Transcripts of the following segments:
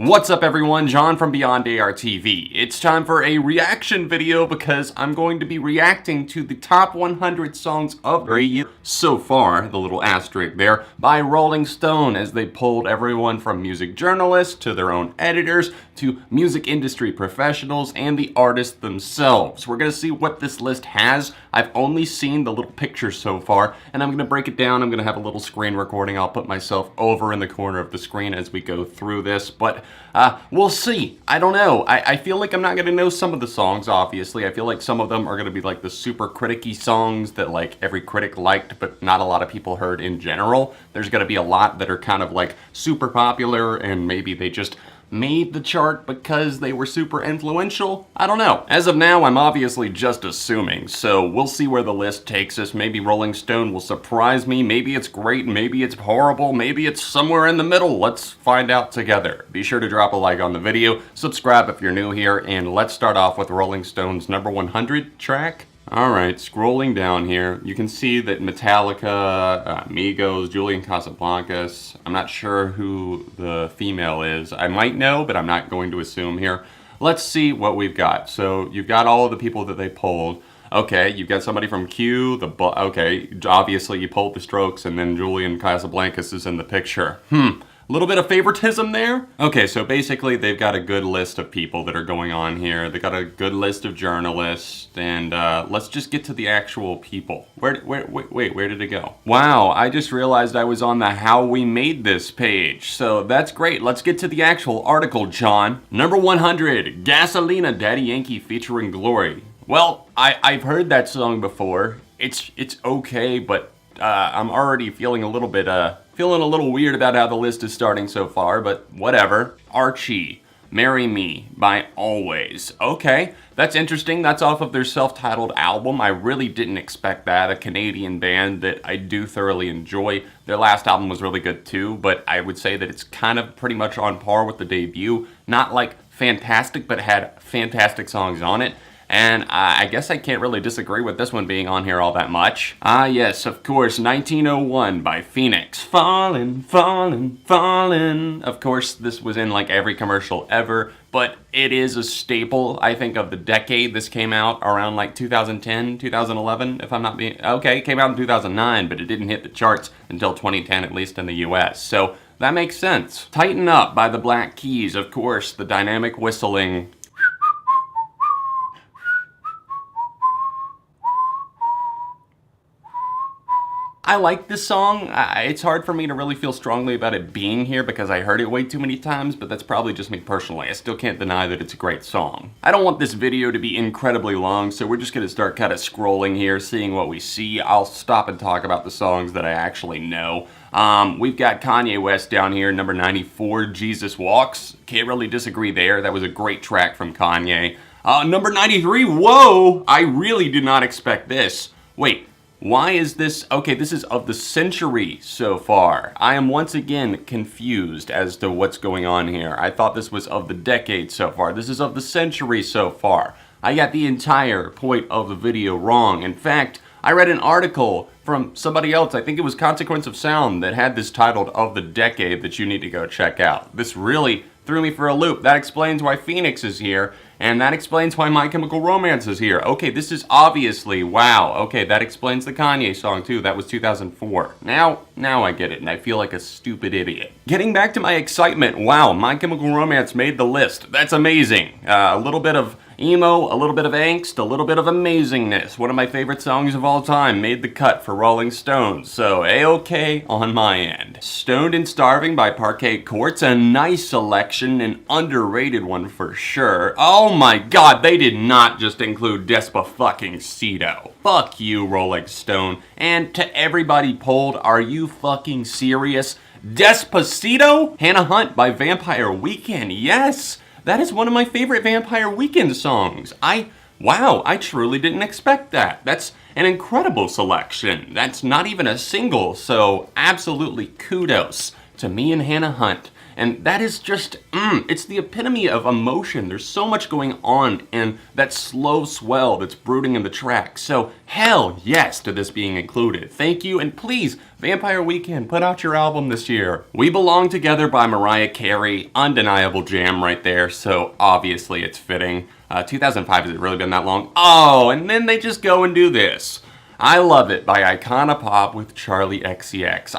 What's up everyone, John from Beyond ARTV. It's time for a reaction video because I'm going to be reacting to the top 100 songs of the year so far, the little asterisk there, by Rolling Stone as they polled everyone from music journalists to their own editors to music industry professionals and the artists themselves. We're going to see what this list has. I've only seen the little pictures so far and I'm going to break it down. I'm going to have a little screen recording. I'll put myself over in the corner of the screen as we go through this, but we'll see. I don't know. I feel like I'm not going to know some of the songs, obviously. I feel like some of them are going to be like the super criticky songs that like every critic liked, but not a lot of people heard in general. There's going to be a lot that are kind of like super popular and maybe they just made the chart because they were super influential? I don't know. As of now, I'm obviously just assuming, so we'll see where the list takes us. Maybe Rolling Stone will surprise me, maybe it's great, maybe it's horrible, maybe it's somewhere in the middle. Let's find out together. Be sure to drop a like on the video, subscribe if you're new here, and let's start off with Rolling Stone's number 100 track. Alright, scrolling down here, you can see that Metallica, Migos, Julian Casablancas, I'm not sure who the female is. I might know, but I'm not going to assume here. Let's see what we've got. So, you've got all of the people that they polled. Okay, you've got somebody from Q, okay, obviously you polled the Strokes, and then Julian Casablancas is in the picture. A little bit of favoritism there? Okay, so basically they've got a good list of people that are going on here. They got a good list of journalists, and let's just get to the actual people. Wait, where did it go? Wow, I just realized I was on the How We Made This page. So that's great. Let's get to the actual article, John. Number 100, Gasolina, Daddy Yankee featuring Glory. Well, I've heard that song before. It's okay, but I'm already feeling a little bit weird about how the list is starting so far, but whatever. Archie, Marry Me by Always. Okay, that's interesting. That's off of their self-titled album. I really didn't expect that. A Canadian band that I do thoroughly enjoy. Their last album was really good too, but I would say that it's kind of pretty much on par with the debut. Not like fantastic, but had fantastic songs on it. And I guess I can't really disagree with this one being on here all that much. Ah yes, of course, 1901 by Phoenix. Fallin', fallin', fallin'. Of course, this was in like every commercial ever, but it is a staple, I think, of the decade. This came out around like 2010, 2011, if I'm not being... Okay, it came out in 2009, but it didn't hit the charts until 2010, at least in the US. So that makes sense. Tighten Up by the Black Keys. Of course, the dynamic whistling... I like this song. It's hard for me to really feel strongly about it being here because I heard it way too many times, but that's probably just me personally. I still can't deny that it's a great song. I don't want this video to be incredibly long, so we're just gonna start kind of scrolling here, seeing what we see. I'll stop and talk about the songs that I actually know. We've got Kanye West down here, number 94, Jesus Walks. Can't really disagree there. That was a great track from Kanye. Number 93, whoa! I really did not expect this. Wait. Why is this? Okay, this is of the century so far. I am once again confused as to what's going on here. I thought this was of the decade so far. This is of the century so far. I got the entire point of the video wrong. In fact, I read an article from somebody else, I think it was Consequence of Sound, that had this titled Of the Decade that you need to go check out. This really threw me for a loop. That explains why Phoenix is here, and that explains why My Chemical Romance is here. Okay, this is obviously, wow. Okay, that explains the Kanye song too. That was 2004. Now I get it, and I feel like a stupid idiot. Getting back to my excitement, wow, My Chemical Romance made the list. That's amazing. A little bit of emo, a little bit of angst, a little bit of amazingness. One of my favorite songs of all time made the cut for Rolling Stone, so A-OK on my end. Stoned and Starving by Parquet Courts, a nice selection, an underrated one for sure. Oh my god, they did not just include Despacito. Fuck you, Rolling Stone. And to everybody polled, are you fucking serious? Despacito? Hannah Hunt by Vampire Weekend, yes! That is one of my favorite Vampire Weekend songs. Wow, I truly didn't expect that. That's an incredible selection. That's not even a single, so absolutely kudos to me and Hannah Hunt. And that is just, it's the epitome of emotion. There's so much going on in that slow swell that's brooding in the track. So hell yes to this being included. Thank you, and please, Vampire Weekend, put out your album this year. We Belong Together by Mariah Carey, undeniable jam right there, so obviously it's fitting. 2005, has it really been that long? Oh, and then they just go and do this. I Love It by Icona Pop with Charlie XCX.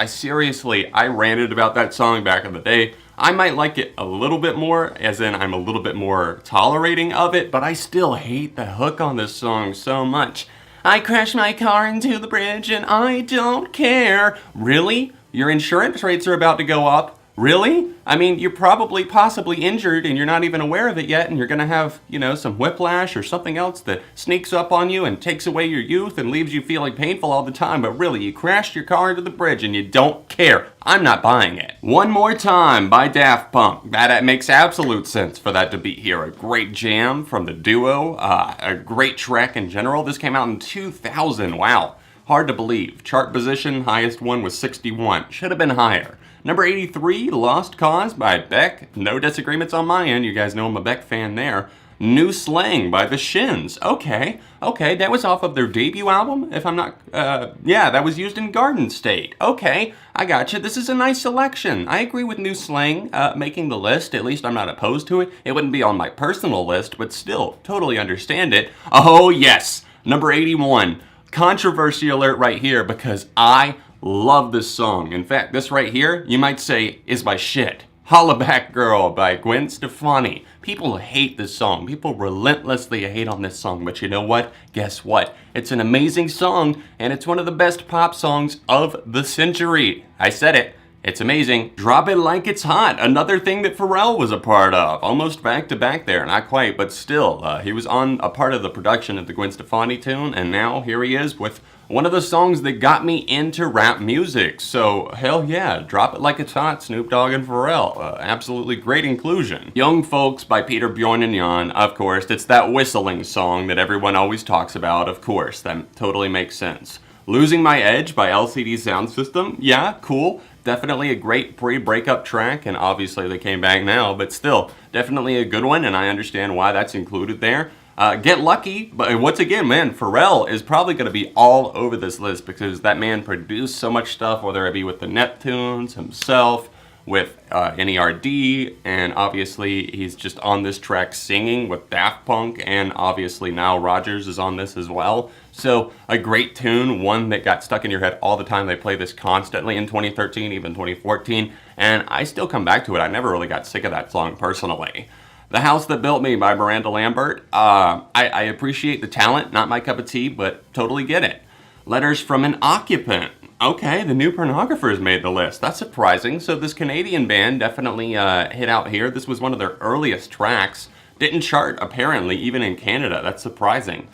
I ranted about that song back in the day. I might like it a little bit more, as in I'm a little bit more tolerating of it, but I still hate the hook on this song so much. I crashed my car into the bridge and I don't care. Really? Your insurance rates are about to go up? Really? I mean, you're probably possibly injured and you're not even aware of it yet, and you're gonna have, some whiplash or something else that sneaks up on you and takes away your youth and leaves you feeling painful all the time, but really, you crashed your car into the bridge and you don't care. I'm not buying it. One More Time by Daft Punk. That makes absolute sense for that to be here. A great jam from the duo, a great track in general. This came out in 2000, wow. Hard to believe. Chart position, highest one was 61. Should have been higher. Number 83, Lost Cause by Beck. No disagreements on my end. You guys know I'm a Beck fan there. New Slang by The Shins. Okay, that was off of their debut album, if I'm not, yeah, that was used in Garden State. Okay, I gotcha. This is a nice selection. I agree with New Slang making the list. At least I'm not opposed to it. It wouldn't be on my personal list, but still, totally understand it. Oh, yes, number 81. Controversy alert right here, because I love this song. In fact, this right here, you might say, is my shit. Holla Back Girl by Gwen Stefani. People hate this song. People relentlessly hate on this song, but you know what? Guess what? It's an amazing song, and it's one of the best pop songs of the century. I said it. It's amazing. Drop It Like It's Hot, another thing that Pharrell was a part of. Almost back to back there, not quite, but still. He was on a part of the production of the Gwen Stefani tune, and now here he is with one of the songs that got me into rap music. So, hell yeah, Drop It Like It's Hot, Snoop Dogg and Pharrell. Absolutely great inclusion. Young Folks by Peter, Bjorn, and Jan, of course. It's that whistling song that everyone always talks about, of course. That totally makes sense. Losing My Edge by LCD Sound System. Yeah, cool. Definitely a great pre-breakup track, and obviously they came back now, but still, definitely a good one, and I understand why that's included there. Get Lucky, but once again, man, Pharrell is probably going to be all over this list because that man produced so much stuff, whether it be with the Neptunes, himself, with NERD, and obviously he's just on this track singing with Daft Punk, and obviously Nile Rodgers is on this as well. So a great tune, one that got stuck in your head all the time. They play this constantly in 2013, even 2014, and I still come back to it. I never really got sick of that song personally. The House That Built Me by Miranda Lambert. I appreciate the talent, not my cup of tea, but totally get it. Letters from an Occupant. Okay, the New Pornographers made the list. That's surprising. So this Canadian band definitely hit out here. This was one of their earliest tracks. Didn't chart, apparently, even in Canada. That's surprising.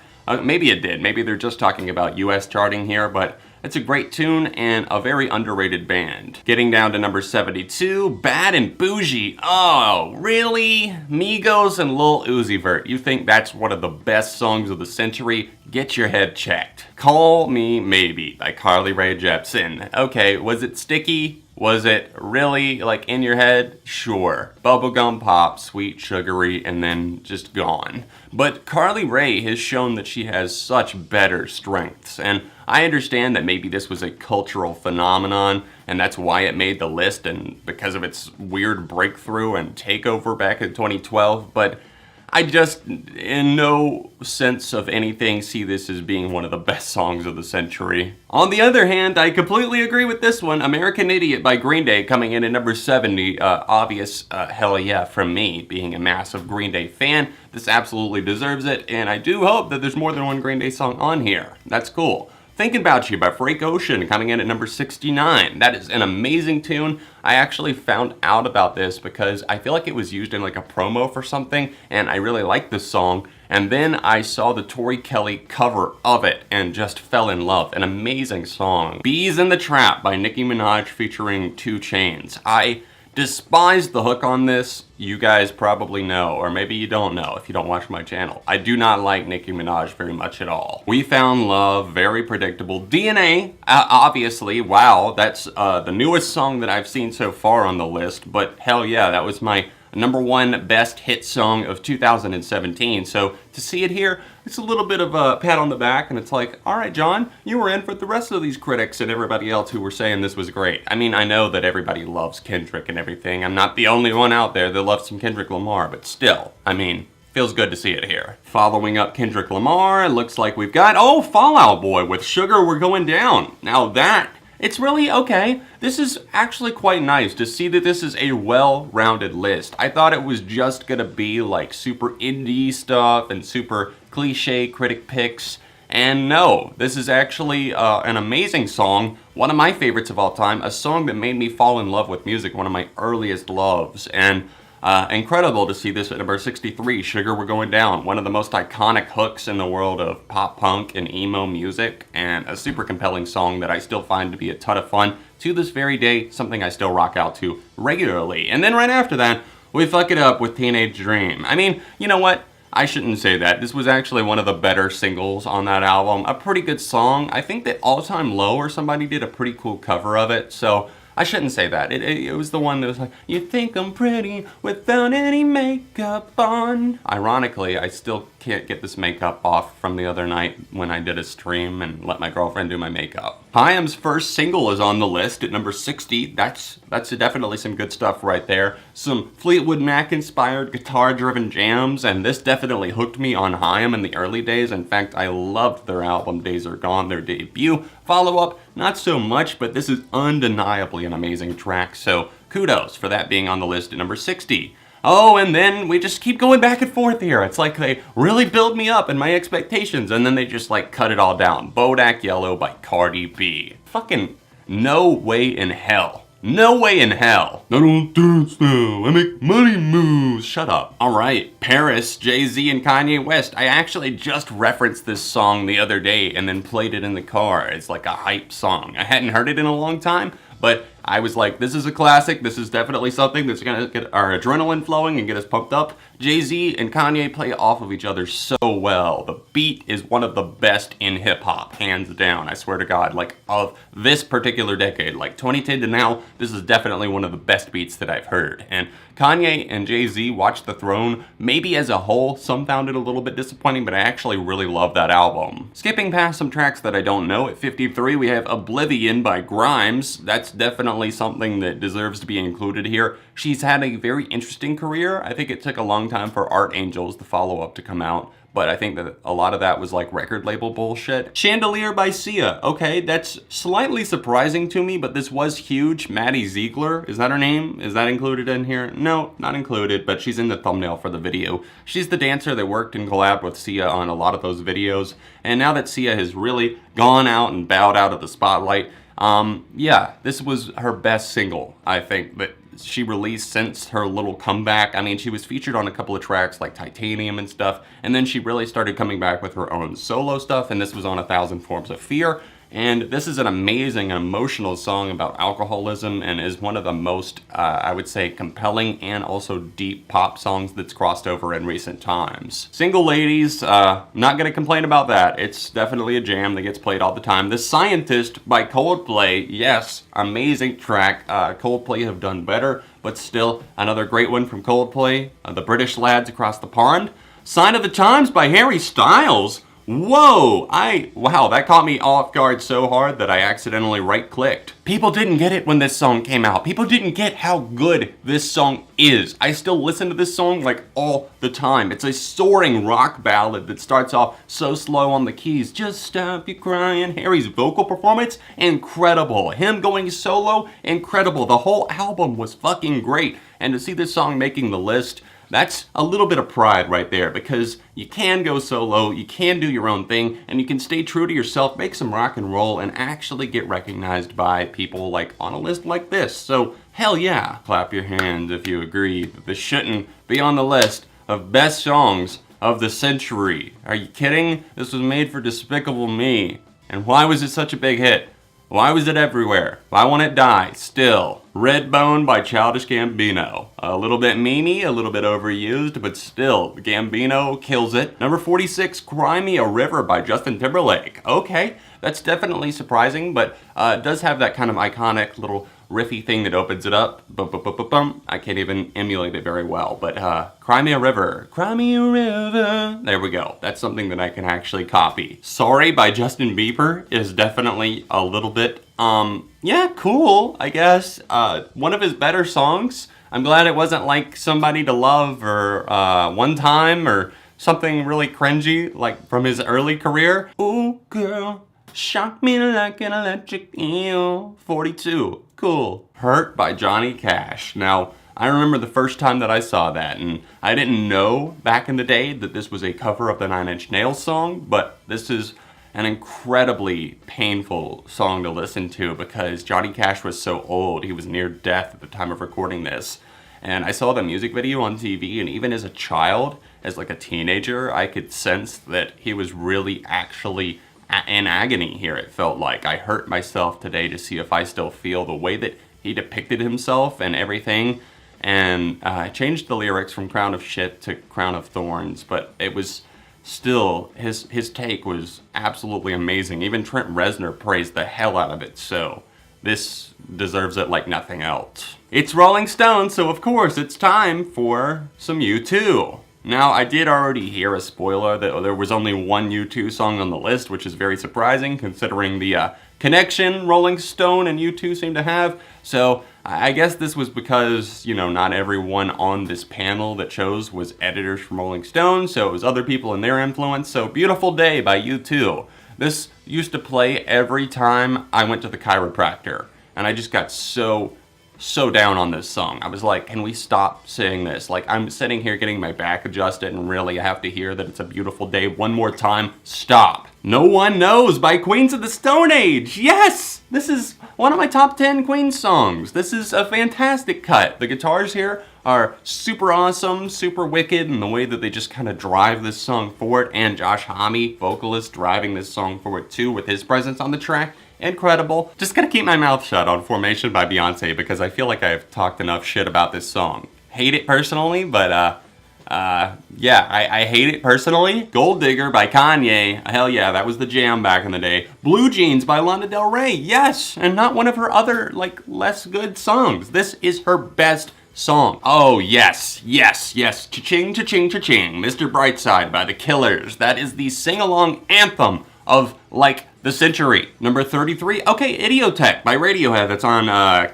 Maybe it did. Maybe they're just talking about US charting here, but it's a great tune and a very underrated band. Getting down to number 72, Bad and Bougie. Oh, really? Migos and Lil Uzi Vert. You think that's one of the best songs of the century? Get your head checked. Call Me Maybe by Carly Rae Jepsen. Okay, was it sticky? Was it really, like, in your head? Sure. Bubblegum pop, sweet, sugary, and then just gone. But Carly Rae has shown that she has such better strengths, and I understand that maybe this was a cultural phenomenon, and that's why it made the list, and because of its weird breakthrough and takeover back in 2012, but I just, in no sense of anything, see this as being one of the best songs of the century. On the other hand, I completely agree with this one. American Idiot by Green Day coming in at number 70. Obvious hell yeah from me, being a massive Green Day fan. This absolutely deserves it, and I do hope that there's more than one Green Day song on here. That's cool. Thinking About You by Frank Ocean coming in at number 69. That is an amazing tune. I actually found out about this because I feel like it was used in like a promo for something, and I really liked this song. And then I saw the Tori Kelly cover of it and just fell in love. An amazing song. Bees in the Trap by Nicki Minaj featuring 2 Chainz. I Despise the hook on this. You guys probably know, or maybe you don't know if you don't watch my channel. I do not like Nicki Minaj very much at all. We Found Love, very predictable. DNA, obviously, wow, that's the newest song that I've seen so far on the list, but hell yeah, that was my #1 best hit song of 2017. So to see it here, it's a little bit of a pat on the back, and it's like, all right, John, you were in for the rest of these critics and everybody else who were saying this was great. I mean, I know that everybody loves Kendrick and everything. I'm not the only one out there that loves some Kendrick Lamar, but still, I mean, feels good to see it here. Following up Kendrick Lamar, it looks like we've got, oh, Fall Out Boy with Sugar We're Going Down. Now that, it's really okay. This is actually quite nice to see that this is a well-rounded list. I thought it was just gonna be like super indie stuff and super cliche critic picks, and no, this is actually an amazing song, one of my favorites of all time, a song that made me fall in love with music, one of my earliest loves, and incredible to see this at number 63, Sugar We're Going Down, one of the most iconic hooks in the world of pop punk and emo music, and a super compelling song that I still find to be a ton of fun to this very day, something I still rock out to regularly. And then right after that, we fuck it up with Teenage Dream. I mean, you know what? I shouldn't say that. This was actually one of the better singles on that album. A pretty good song. I think that All Time Low or somebody did a pretty cool cover of it, so I shouldn't say that. It was the one that was like, you think I'm pretty without any makeup on. Ironically, I still can't get this makeup off from the other night when I did a stream and let my girlfriend do my makeup. Haim's first single is on the list at number 60. That's definitely some good stuff right there. Some Fleetwood Mac inspired guitar driven jams, and this definitely hooked me on Haim in the early days. In fact, I loved their album Days Are Gone, their debut. Follow up, not so much, but this is undeniably an amazing track, so kudos for that being on the list at number 60. Oh, and then we just keep going back and forth here. It's like they really build me up in my expectations, and then they just like cut it all down. Bodak Yellow by Cardi B. Fucking no way in hell. No way in hell. I don't dance now, I make money moves. Shut up. Alright, Paris, Jay-Z and Kanye West. I actually just referenced this song the other day and then played it in the car. It's like a hype song. I hadn't heard it in a long time, but I was like, this is a classic. This is definitely something that's gonna get our adrenaline flowing and get us pumped up. Jay-Z and Kanye play off of each other so well. The beat is one of the best in hip-hop, hands down, I swear to God. Like, of this particular decade, like 2010 to now, this is definitely one of the best beats that I've heard. And Kanye and Jay-Z, Watch the Throne, maybe as a whole, some found it a little bit disappointing, but I actually really love that album. Skipping past some tracks that I don't know, at 53 we have Oblivion by Grimes. That's definitely something that deserves to be included here. She's had a very interesting career. I think it took a long time for Art Angels, the follow-up, to come out, but I think that a lot of that was like record label bullshit. Chandelier by Sia. Okay, that's slightly surprising to me, but this was huge. Maddie Ziegler, is that her name? Is that included in here? No, not included, but she's in the thumbnail for the video. She's the dancer that worked and collabed with Sia on a lot of those videos, and now that Sia has really gone out and bowed out of the spotlight, yeah, this was her best single, I think, that she released since her little comeback. I mean, she was featured on a couple of tracks like Titanium and stuff, and then she really started coming back with her own solo stuff, and this was on 1,000 Forms of Fear. And this is an amazing and emotional song about alcoholism and is one of the most, I would say, compelling and also deep pop songs that's crossed over in recent times. Single Ladies, not gonna complain about that. It's definitely a jam that gets played all the time. The Scientist by Coldplay, yes, amazing track. Coldplay have done better, but still another great one from Coldplay. The British Lads Across the Pond. Sign of the Times by Harry Styles. Whoa, wow, that caught me off guard so hard that I accidentally right-clicked. People didn't get it when this song came out. People didn't get how good this song is. I still listen to this song like all the time. It's a soaring rock ballad that starts off so slow on the keys. Just stop your crying. Harry's vocal performance, incredible. Him going solo, incredible. The whole album was fucking great. And to see this song making the list, that's a little bit of pride right there, because you can go solo, you can do your own thing, and you can stay true to yourself, make some rock and roll, and actually get recognized by people like on a list like this. So hell yeah, clap your hands if you agree that this shouldn't be on the list of best songs of the century. Are you kidding? This was made for Despicable Me. And why was it such a big hit? Why was it everywhere? Why won't it die? Still. Redbone by Childish Gambino. A little bit memey, a little bit overused, but still, Gambino kills it. Number 46, Cry Me a River by Justin Timberlake. Okay, that's definitely surprising, but it does have that kind of iconic little riffy thing that opens it up. Bum. I can't even emulate it very well, but Cry Me a River. Cry Me a River. There we go. That's something that I can actually copy. Sorry by Justin Bieber is definitely a little bit, yeah, cool, I guess. One of his better songs. I'm glad it wasn't like Somebody to Love or One Time or something really cringy like from his early career. Ooh, girl, shock me like an electric eel. 42. Cool. Hurt by Johnny Cash. Now, I remember the first time that I saw that, and I didn't know back in the day that this was a cover of the Nine Inch Nails song, but this is an incredibly painful song to listen to because Johnny Cash was so old. He was near death at the time of recording this. And I saw the music video on TV, and even as a child, as like a teenager, I could sense that he was really actually in agony here, it felt like. I hurt myself today to see if I still feel the way that he depicted himself and everything. And I changed the lyrics from Crown of Shit to Crown of Thorns, but it was still, his take was absolutely amazing. Even Trent Reznor praised the hell out of it, so this deserves it like nothing else. It's Rolling Stone, so of course it's time for some U2. Now, I did already hear a spoiler that there was only one U2 song on the list, which is very surprising considering the connection Rolling Stone and U2 seem to have. So I guess this was because, you know, not everyone on this panel that chose was editors from Rolling Stone, so it was other people and their influence. So Beautiful Day by U2. This used to play every time I went to the chiropractor, and I just got so down on this song. I was like, can we stop saying this? Like, I'm sitting here getting my back adjusted and really I have to hear that it's a beautiful day one more time. Stop. No One Knows by Queens of the Stone Age. Yes! This is one of my top 10 Queen songs. This is a fantastic cut. The guitars here are super awesome, super wicked, and the way that they just kind of drive this song forward, and Josh Homme, vocalist, driving this song forward too with his presence on the track. Incredible. Just gonna keep my mouth shut on Formation by Beyonce because I feel like I've talked enough shit about this song. Hate it personally, but yeah, I hate it personally. Gold Digger by Kanye. Hell yeah, that was the jam back in the day. Blue Jeans by Lana Del Rey. Yes, and not one of her other, like, less good songs. This is her best song. Oh, yes. Cha-ching, cha-ching, cha-ching. Mr. Brightside by The Killers. That is the sing-along anthem of, like, the century. Number 33, okay, Idiotech by Radiohead. That's on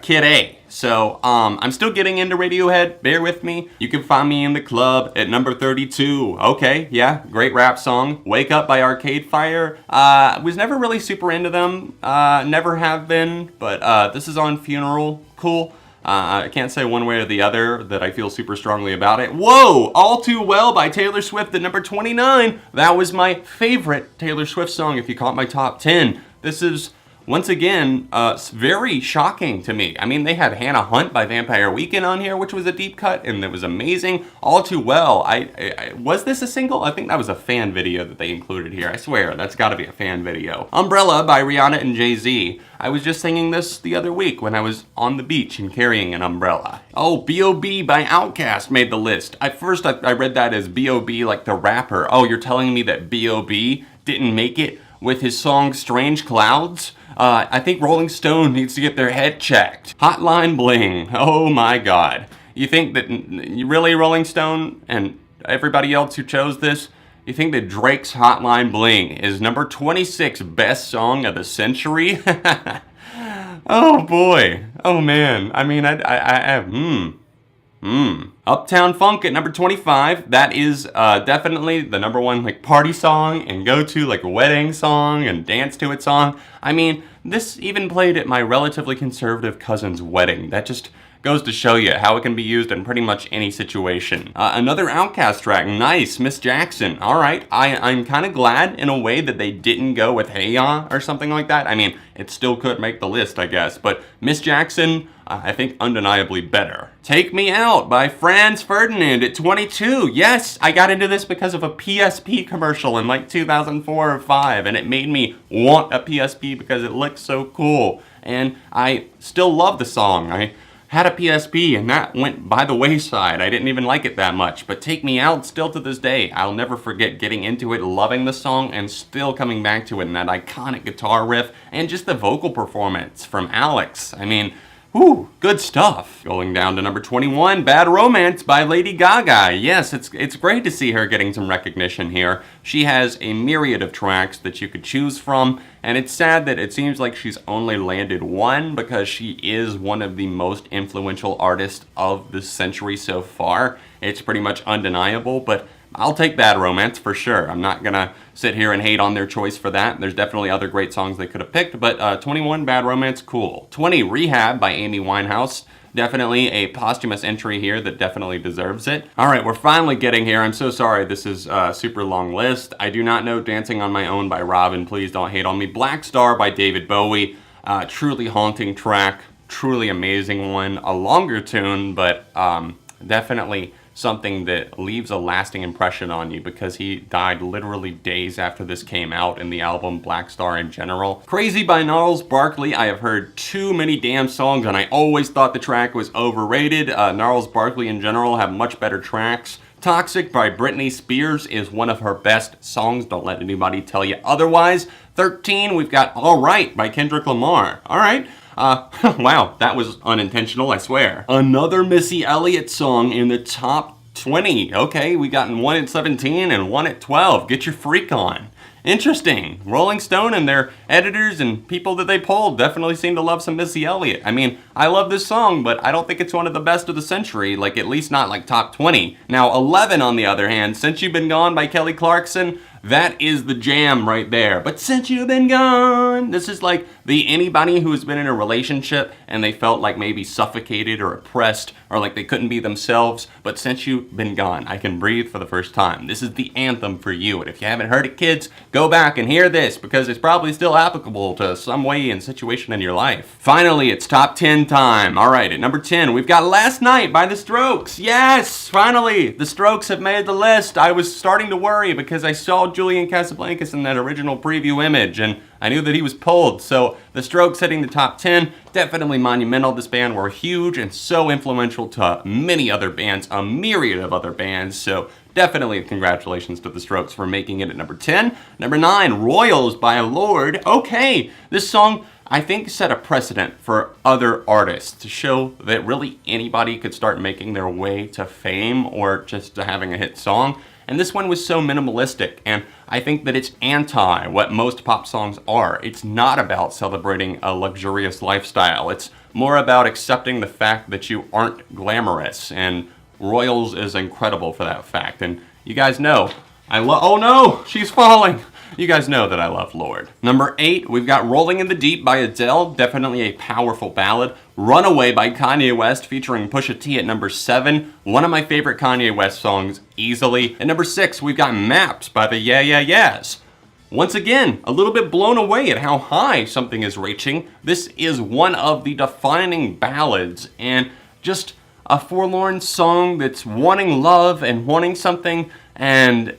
Kid A. So, I'm still getting into Radiohead. Bear with me. You can find me in the club at number 32. Okay, yeah, great rap song. Wake Up by Arcade Fire. Was never really super into them. Never have been, but this is on Funeral. Cool. I can't say one way or the other that I feel super strongly about it. Whoa! All Too Well by Taylor Swift at number 29. That was my favorite Taylor Swift song if you caught my top 10. This is, once again, very shocking to me. I mean, they had Hannah Hunt by Vampire Weekend on here, which was a deep cut, and it was amazing. All Too Well. Was this a single? I think that was a fan video that they included here. I swear, that's gotta be a fan video. Umbrella by Rihanna and Jay-Z. I was just singing this the other week when I was on the beach and carrying an umbrella. Oh, B.O.B. by Outkast made the list. At first, I read that as B.O.B. like the rapper. Oh, you're telling me that B.O.B. didn't make it with his song Strange Clouds? I think Rolling Stone needs to get their head checked. Hotline Bling. Oh my God. You think that, really, Rolling Stone and everybody else who chose this, you think that Drake's Hotline Bling is number 26 best song of the century? Oh boy. Oh man. I mean, Uptown Funk at number 25. That is definitely the number one like party song and go to like wedding song and dance to it song. I mean, this even played at my relatively conservative cousin's wedding. That just goes to show you how it can be used in pretty much any situation. Another Outkast track, nice, Miss Jackson. All right, I'm kind of glad in a way that they didn't go with Hey Ya or something like that. I mean, it still could make the list, I guess, but Miss Jackson, I think undeniably better. Take Me Out by Franz Ferdinand at 22. Yes, I got into this because of a PSP commercial in like 2004 or 5, and it made me want a PSP because it looked so cool. And I still love the song. I had a PSP and that went by the wayside. I didn't even like it that much, but Take Me Out still to this day. I'll never forget getting into it, loving the song, and still coming back to it, and that iconic guitar riff, and just the vocal performance from Alex. I mean, whew, good stuff. Going down to number 21, Bad Romance by Lady Gaga. Yes, it's great to see her getting some recognition here. She has a myriad of tracks that you could choose from, and it's sad that it seems like she's only landed one because she is one of the most influential artists of the century so far. It's pretty much undeniable, but I'll take Bad Romance for sure. I'm not gonna sit here and hate on their choice for that. There's definitely other great songs they could have picked, but 21, Bad Romance, cool. 20, Rehab by Amy Winehouse. Definitely a posthumous entry here that definitely deserves it. All right, we're finally getting here. I'm so sorry this is a super long list. I do not know Dancing on My Own by Robin. Please don't hate on me. Black Star by David Bowie. Truly haunting track. Truly amazing one. A longer tune, but definitely something that leaves a lasting impression on you because he died literally days after this came out in the album Black Star in general. Crazy by Gnarls Barkley. I have heard too many damn songs and I always thought the track was overrated. Gnarls Barkley in general have much better tracks. Toxic by Britney Spears is one of her best songs. Don't let anybody tell you otherwise. 13, we've got All Right by Kendrick Lamar. All right. Wow, that was unintentional, I swear. Another Missy Elliott song in the top 20. Okay, we got one at 17 and one at 12. Get your freak on. Interesting. Rolling Stone and their editors and people that they polled definitely seem to love some Missy Elliott. I mean, I love this song, but I don't think it's one of the best of the century, like at least not like top 20. Now, 11 on the other hand, Since You've Been Gone by Kelly Clarkson, that is the jam right there. But since you've been gone, this is like the anybody who has been in a relationship and they felt like maybe suffocated or oppressed or like they couldn't be themselves, but since you've been gone, I can breathe for the first time. This is the anthem for you. And if you haven't heard it, kids, go back and hear this because it's probably still applicable to some way and situation in your life. Finally, it's top 10 time. All right, at number 10, we've got Last Night by The Strokes. Yes, finally, The Strokes have made the list. I was starting to worry because I saw Julian Casablancas in that original preview image, and I knew that he was pulled, so The Strokes hitting the top 10, definitely monumental. This band were huge and so influential to many other bands, a myriad of other bands, so definitely congratulations to The Strokes for making it at number 10. Number 9, Royals by Lorde. Okay, this song I think set a precedent for other artists to show that really anybody could start making their way to fame or just to having a hit song. And this one was so minimalistic, and I think that it's anti what most pop songs are. It's not about celebrating a luxurious lifestyle. It's more about accepting the fact that you aren't glamorous, and Royals is incredible for that fact. And you guys know, oh no, she's falling. You guys know that I love Lorde. Number 8, we've got Rolling in the Deep by Adele, definitely a powerful ballad. Runaway by Kanye West featuring Pusha T at number 7, one of my favorite Kanye West songs, easily. At number 6, we've got Maps by the Yeah Yeah Yeahs. Once again, a little bit blown away at how high something is reaching. This is one of the defining ballads and just a forlorn song that's wanting love and wanting something and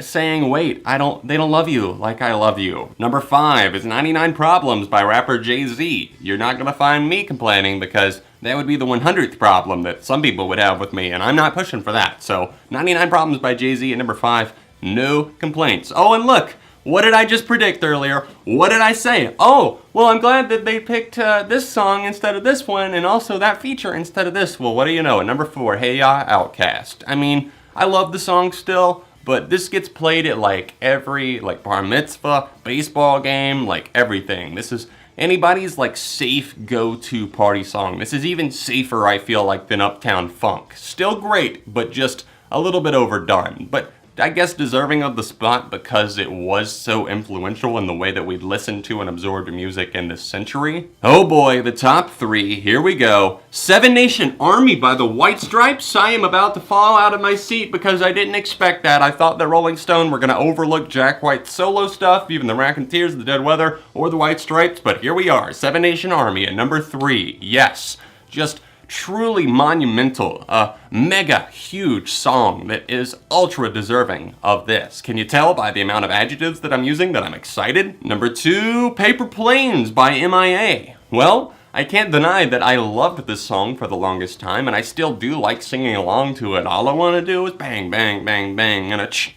saying, wait, they don't love you like I love you. Number 5 is 99 Problems by rapper Jay-Z. You're not gonna find me complaining because that would be the 100th problem that some people would have with me, and I'm not pushing for that. So 99 Problems by Jay-Z at number 5, no complaints. Oh, and look, what did I just predict earlier? What did I say? Oh, well, I'm glad that they picked this song instead of this one, and also that feature instead of this. Well, what do you know? At number 4, Hey Ya, Outkast. I mean, I love the song still, but this gets played at like every bar mitzvah, baseball game, like everything. This is anybody's like safe go-to party song. This is even safer, I feel like, than Uptown Funk. Still great, but just a little bit overdone. But I guess, deserving of the spot because it was so influential in the way that we listened to and absorbed music in this century. Oh boy, the top 3, here we go. Seven Nation Army by the White Stripes. I am about to fall out of my seat because I didn't expect that. I thought that Rolling Stone were going to overlook Jack White's solo stuff, even the Raconteurs, the Dead Weather, or the White Stripes, but here we are, Seven Nation Army at number 3. Yes, just truly monumental, a mega huge song that is ultra deserving of this. Can you tell by the amount of adjectives that I'm using that I'm excited? Number 2, Paper Planes by MIA. Well, I can't deny that I loved this song for the longest time, and I still do like singing along to it. All I want to do is bang, bang, bang, bang, and a ch,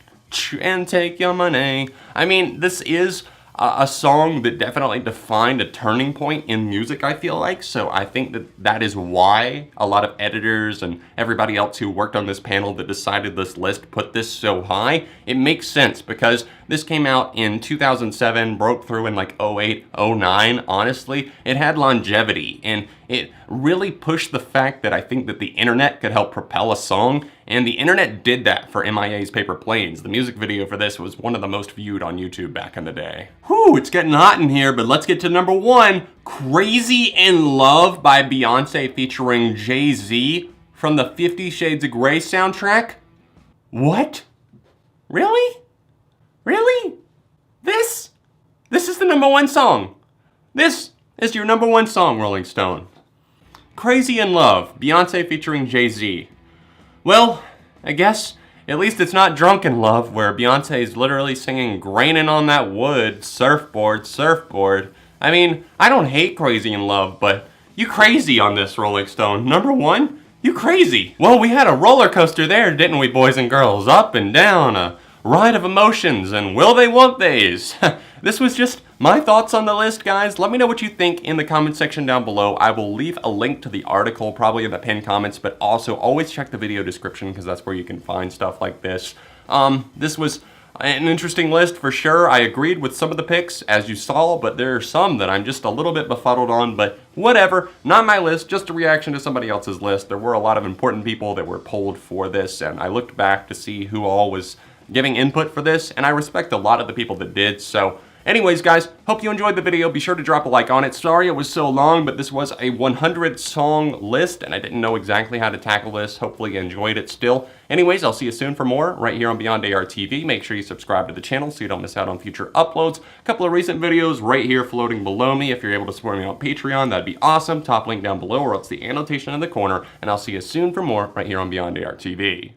and take your money. I mean, this is a song that definitely defined a turning point in music, I feel like. So I think that that is why a lot of editors and everybody else who worked on this panel that decided this list put this so high. It makes sense because this came out in 2007, broke through in like 08, 09. Honestly, it had longevity, and it really pushed the fact that I think that the internet could help propel a song, and the internet did that for MIA's Paper Planes. The music video for this was one of the most viewed on YouTube back in the day. Whew, it's getting hot in here, but let's get to number 1, Crazy in Love by Beyonce featuring Jay-Z from the 50 Shades of Grey soundtrack. What? Really? Really? This is the number 1 song. This is your number 1 song, Rolling Stone. Crazy in Love, Beyonce featuring Jay-Z. Well, I guess at least it's not Drunk in Love, where Beyonce is literally singing Graining on That Wood, Surfboard, Surfboard. I mean, I don't hate Crazy in Love, but you crazy on this, Rolling Stone. Number 1, you crazy. Well, we had a roller coaster there, didn't we, boys and girls? Up and down, a ride of emotions, and will they, won't theys? This was just my thoughts on the list, guys. Let me know what you think in the comment section down below. I will leave a link to the article probably in the pinned comments, but also always check the video description because that's where you can find stuff like this. This was an interesting list for sure. I agreed with some of the picks, as you saw, but there are some that I'm just a little bit befuddled on, but whatever. Not my list, just a reaction to somebody else's list. There were a lot of important people that were polled for this, and I looked back to see who all was giving input for this, and I respect a lot of the people that did. So anyways, guys, hope you enjoyed the video. Be sure to drop a like on it. Sorry it was so long, but this was a 100 song list, and I didn't know exactly how to tackle this. Hopefully you enjoyed it still. Anyways, I'll see you soon for more right here on Beyond ARTV. Make sure you subscribe to the channel so you don't miss out on future uploads. A couple of recent videos right here floating below me. If you're able to support me on Patreon, that'd be awesome. Top link down below, or else the annotation in the corner, and I'll see you soon for more right here on Beyond ARTV.